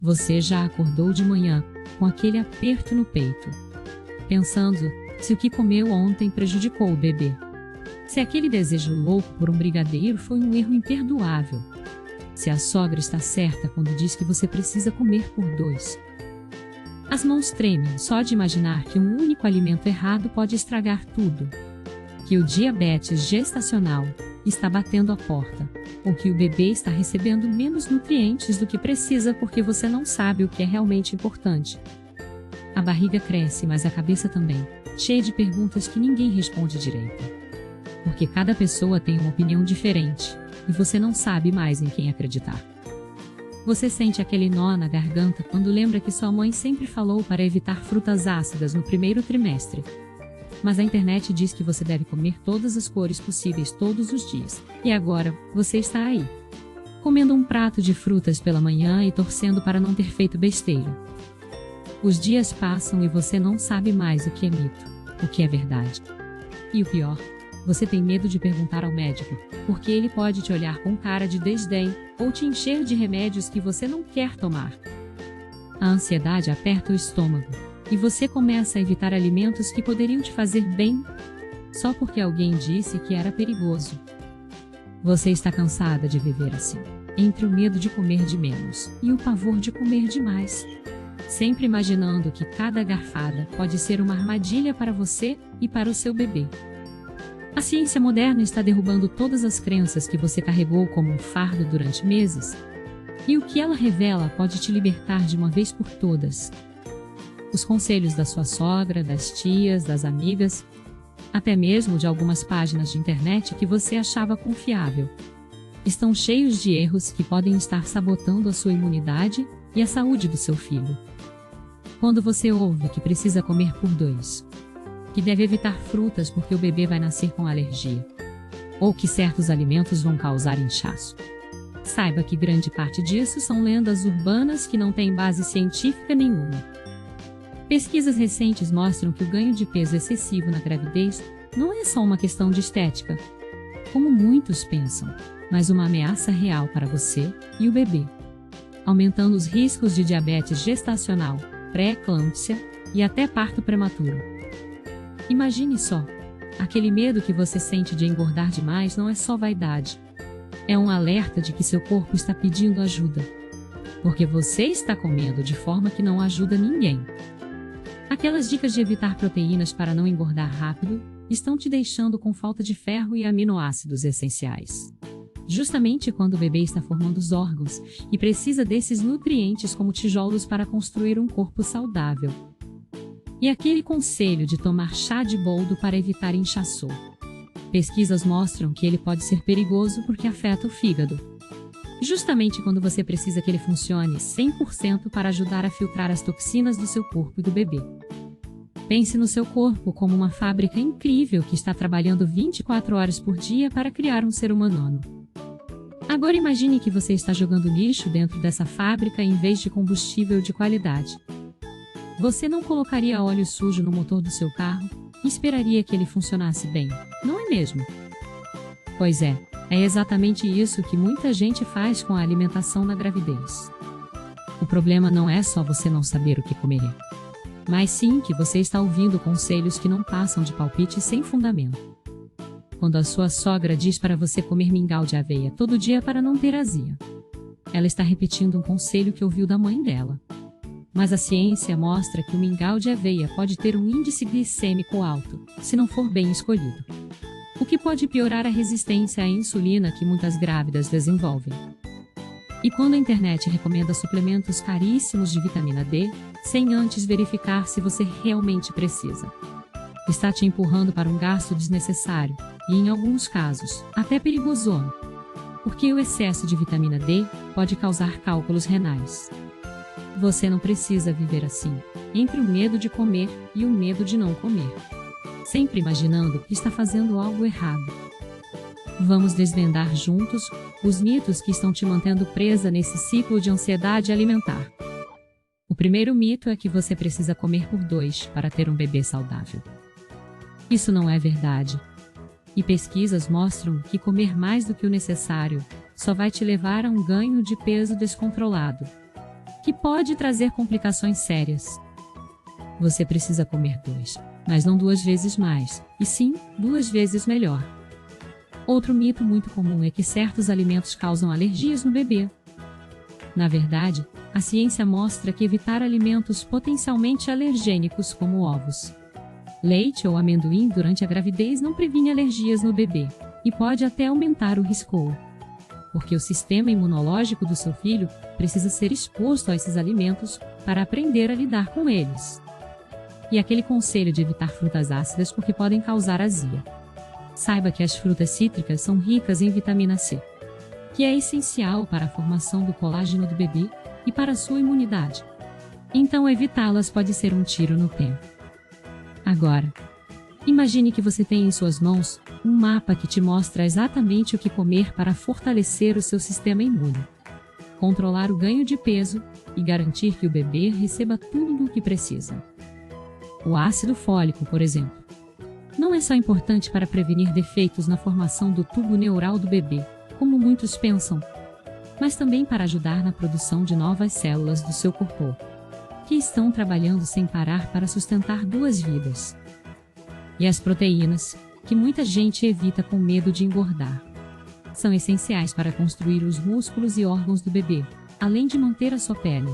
Você já acordou de manhã com aquele aperto no peito, pensando se o que comeu ontem prejudicou o bebê. Se aquele desejo louco por um brigadeiro foi um erro imperdoável. Se a sogra está certa quando diz que você precisa comer por dois. As mãos tremem só de imaginar que um único alimento errado pode estragar tudo. Que o diabetes gestacional está batendo a porta, ou que o bebê está recebendo menos nutrientes do que precisa porque você não sabe o que é realmente importante. A barriga cresce, mas a cabeça também, cheia de perguntas que ninguém responde direito. Porque cada pessoa tem uma opinião diferente, e você não sabe mais em quem acreditar. Você sente aquele nó na garganta quando lembra que sua mãe sempre falou para evitar frutas ácidas no primeiro trimestre. Mas a internet diz que você deve comer todas as cores possíveis todos os dias. E agora, você está aí, comendo um prato de frutas pela manhã e torcendo para não ter feito besteira. Os dias passam e você não sabe mais o que é mito, o que é verdade. E o pior, você tem medo de perguntar ao médico, porque ele pode te olhar com cara de desdém ou te encher de remédios que você não quer tomar. A ansiedade aperta o estômago, e você começa a evitar alimentos que poderiam te fazer bem, só porque alguém disse que era perigoso. Você está cansada de viver assim, entre o medo de comer de menos e o pavor de comer demais, sempre imaginando que cada garfada pode ser uma armadilha para você e para o seu bebê. A ciência moderna está derrubando todas as crenças que você carregou como um fardo durante meses, e o que ela revela pode te libertar de uma vez por todas. Os conselhos da sua sogra, das tias, das amigas, até mesmo de algumas páginas de internet que você achava confiável, estão cheios de erros que podem estar sabotando a sua imunidade e a saúde do seu filho. Quando você ouve que precisa comer por dois, que deve evitar frutas porque o bebê vai nascer com alergia, ou que certos alimentos vão causar inchaço, saiba que grande parte disso são lendas urbanas que não têm base científica nenhuma. Pesquisas recentes mostram que o ganho de peso excessivo na gravidez não é só uma questão de estética, como muitos pensam, mas uma ameaça real para você e o bebê, aumentando os riscos de diabetes gestacional, pré-eclâmpsia e até parto prematuro. Imagine só, aquele medo que você sente de engordar demais não é só vaidade, é um alerta de que seu corpo está pedindo ajuda, porque você está comendo de forma que não ajuda ninguém. Aquelas dicas de evitar proteínas para não engordar rápido estão te deixando com falta de ferro e aminoácidos essenciais. Justamente quando o bebê está formando os órgãos e precisa desses nutrientes como tijolos para construir um corpo saudável. E aquele conselho de tomar chá de boldo para evitar inchaço. Pesquisas mostram que ele pode ser perigoso porque afeta o fígado. Justamente quando você precisa que ele funcione 100% para ajudar a filtrar as toxinas do seu corpo e do bebê. Pense no seu corpo como uma fábrica incrível que está trabalhando 24 horas por dia para criar um ser humano. Agora imagine que você está jogando lixo dentro dessa fábrica em vez de combustível de qualidade. Você não colocaria óleo sujo no motor do seu carro e esperaria que ele funcionasse bem, não é mesmo? Pois é exatamente isso que muita gente faz com a alimentação na gravidez. O problema não é só você não saber o que comer, mas sim que você está ouvindo conselhos que não passam de palpites sem fundamento. Quando a sua sogra diz para você comer mingau de aveia todo dia para não ter azia, ela está repetindo um conselho que ouviu da mãe dela. Mas a ciência mostra que o mingau de aveia pode ter um índice glicêmico alto, se não for bem escolhido, o que pode piorar a resistência à insulina que muitas grávidas desenvolvem. E quando a internet recomenda suplementos caríssimos de vitamina D, sem antes verificar se você realmente precisa, está te empurrando para um gasto desnecessário e, em alguns casos, até perigoso, porque o excesso de vitamina D pode causar cálculos renais. Você não precisa viver assim, entre o medo de comer e o medo de não comer, sempre imaginando que está fazendo algo errado. Vamos desvendar juntos os mitos que estão te mantendo presa nesse ciclo de ansiedade alimentar. O primeiro mito é que você precisa comer por dois para ter um bebê saudável. Isso não é verdade. E pesquisas mostram que comer mais do que o necessário só vai te levar a um ganho de peso descontrolado. que pode trazer complicações sérias. Você precisa comer 2, mas não 2 vezes mais, e sim 2 vezes melhor. Outro mito muito comum é que certos alimentos causam alergias no bebê. Na verdade, a ciência mostra que evitar alimentos potencialmente alergênicos como ovos, leite ou amendoim durante a gravidez não previne alergias no bebê, e pode até aumentar o risco, porque o sistema imunológico do seu filho precisa ser exposto a esses alimentos para aprender a lidar com eles. E aquele conselho de evitar frutas ácidas porque podem causar azia. Saiba que as frutas cítricas são ricas em vitamina C, que é essencial para a formação do colágeno do bebê e para a sua imunidade. Então evitá-las pode ser um tiro no pé. Agora, imagine que você tem em suas mãos um mapa que te mostra exatamente o que comer para fortalecer o seu sistema imune, controlar o ganho de peso e garantir que o bebê receba tudo o que precisa. O ácido fólico, por exemplo, não é só importante para prevenir defeitos na formação do tubo neural do bebê, como muitos pensam, mas também para ajudar na produção de novas células do seu corpo, que estão trabalhando sem parar para sustentar 2 vidas. E as proteínas, que muita gente evita com medo de engordar, são essenciais para construir os músculos e órgãos do bebê, além de manter a sua pele,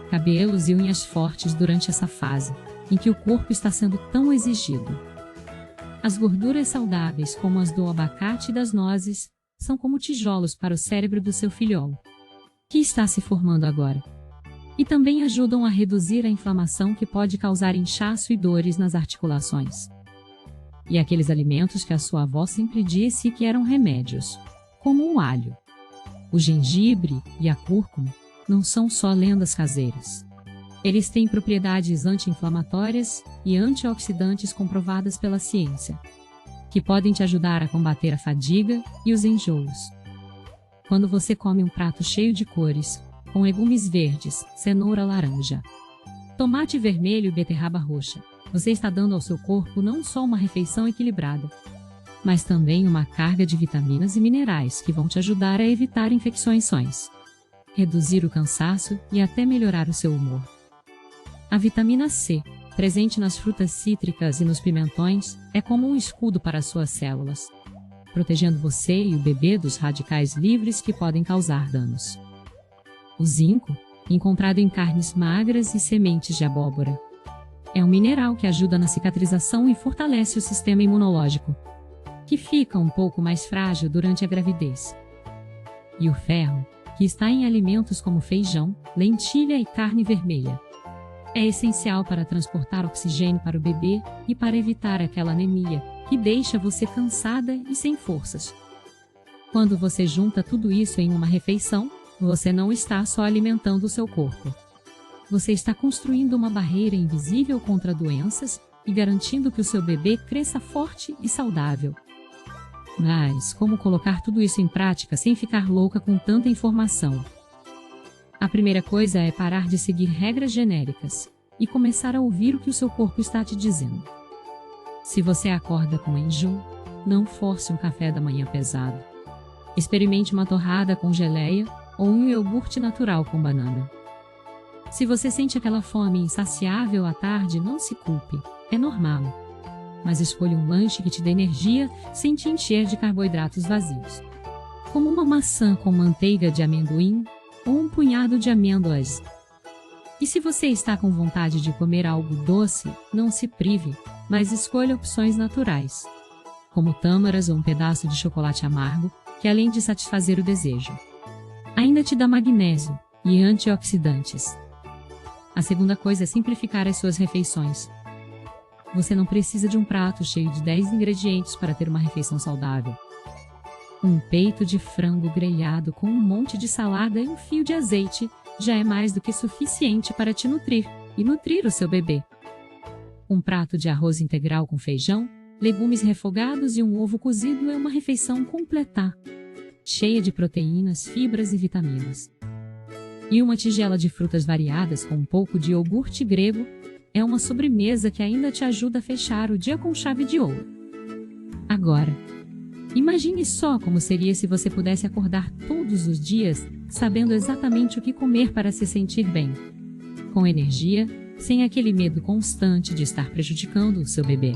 cabelos e unhas fortes durante essa fase, em que o corpo está sendo tão exigido. As gorduras saudáveis, como as do abacate e das nozes, são como tijolos para o cérebro do seu filholo, que está se formando agora. E também ajudam a reduzir a inflamação que pode causar inchaço e dores nas articulações. E aqueles alimentos que a sua avó sempre disse que eram remédios, como o alho, o gengibre e a cúrcuma, não são só lendas caseiras. Eles têm propriedades anti-inflamatórias e antioxidantes comprovadas pela ciência, que podem te ajudar a combater a fadiga e os enjoos. Quando você come um prato cheio de cores, com legumes verdes, cenoura laranja, tomate vermelho e beterraba roxa, você está dando ao seu corpo não só uma refeição equilibrada, mas também uma carga de vitaminas e minerais que vão te ajudar a evitar infecções, reduzir o cansaço e até melhorar o seu humor. A vitamina C, presente nas frutas cítricas e nos pimentões, é como um escudo para as suas células, protegendo você e o bebê dos radicais livres que podem causar danos. O zinco, encontrado em carnes magras e sementes de abóbora, é um mineral que ajuda na cicatrização e fortalece o sistema imunológico, que fica um pouco mais frágil durante a gravidez. E o ferro, que está em alimentos como feijão, lentilha e carne vermelha, é essencial para transportar oxigênio para o bebê e para evitar aquela anemia que deixa você cansada e sem forças. Quando você junta tudo isso em uma refeição, você não está só alimentando o seu corpo. Você está construindo uma barreira invisível contra doenças e garantindo que o seu bebê cresça forte e saudável. Mas como colocar tudo isso em prática sem ficar louca com tanta informação? A primeira coisa é parar de seguir regras genéricas e começar a ouvir o que o seu corpo está te dizendo. Se você acorda com enjoo, não force um café da manhã pesado. Experimente uma torrada com geleia ou um iogurte natural com banana. Se você sente aquela fome insaciável à tarde, não se culpe, é normal. Mas escolha um lanche que te dê energia sem te encher de carboidratos vazios, como uma maçã com manteiga de amendoim ou um punhado de amêndoas. E se você está com vontade de comer algo doce, não se prive, mas escolha opções naturais, como tâmaras ou um pedaço de chocolate amargo, que além de satisfazer o desejo, ainda te dá magnésio e antioxidantes. A segunda coisa é simplificar as suas refeições. Você não precisa de um prato cheio de 10 ingredientes para ter uma refeição saudável. Um peito de frango grelhado com um monte de salada e um fio de azeite já é mais do que suficiente para te nutrir e nutrir o seu bebê. Um prato de arroz integral com feijão, legumes refogados e um ovo cozido é uma refeição completa, cheia de proteínas, fibras e vitaminas. E uma tigela de frutas variadas com um pouco de iogurte grego é uma sobremesa que ainda te ajuda a fechar o dia com chave de ouro. Agora, imagine só como seria se você pudesse acordar todos os dias sabendo exatamente o que comer para se sentir bem, com energia, sem aquele medo constante de estar prejudicando o seu bebê.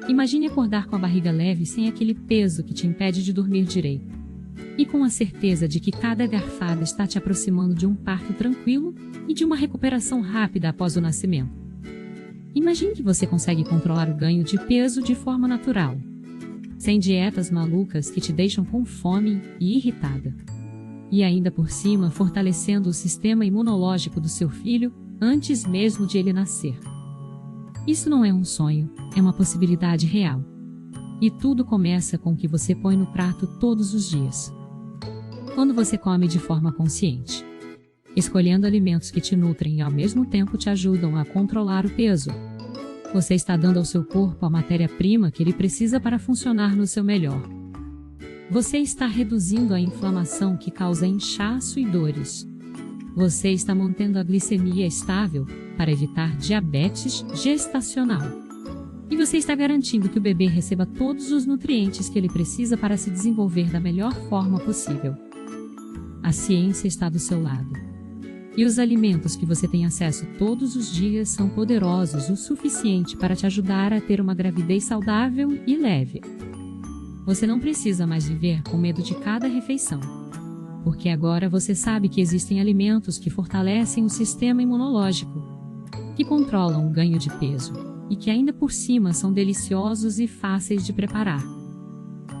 Imagine acordar com a barriga leve sem aquele peso que te impede de dormir direito. E com a certeza de que cada garfada está te aproximando de um parto tranquilo e de uma recuperação rápida após o nascimento. Imagine que você consegue controlar o ganho de peso de forma natural, sem dietas malucas que te deixam com fome e irritada. E ainda por cima fortalecendo o sistema imunológico do seu filho antes mesmo de ele nascer. Isso não é um sonho, é uma possibilidade real. E tudo começa com o que você põe no prato todos os dias. Quando você come de forma consciente, escolhendo alimentos que te nutrem e ao mesmo tempo te ajudam a controlar o peso, você está dando ao seu corpo a matéria-prima que ele precisa para funcionar no seu melhor. Você está reduzindo a inflamação que causa inchaço e dores. Você está mantendo a glicemia estável para evitar diabetes gestacional. E você está garantindo que o bebê receba todos os nutrientes que ele precisa para se desenvolver da melhor forma possível. A ciência está do seu lado. E os alimentos que você tem acesso todos os dias são poderosos o suficiente para te ajudar a ter uma gravidez saudável e leve. Você não precisa mais viver com medo de cada refeição, porque agora você sabe que existem alimentos que fortalecem o sistema imunológico, que controlam o ganho de peso, e que ainda por cima são deliciosos e fáceis de preparar.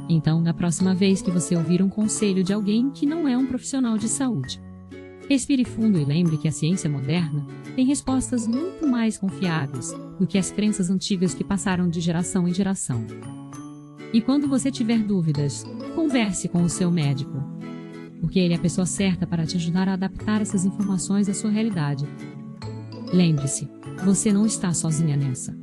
Então, na próxima vez que você ouvir um conselho de alguém que não é um profissional de saúde, respire fundo e lembre que a ciência moderna tem respostas muito mais confiáveis do que as crenças antigas que passaram de geração em geração. E quando você tiver dúvidas, converse com o seu médico, porque ele é a pessoa certa para te ajudar a adaptar essas informações à sua realidade. Lembre-se, você não está sozinha nessa.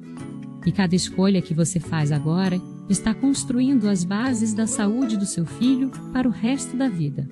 E cada escolha que você faz agora está construindo as bases da saúde do seu filho para o resto da vida.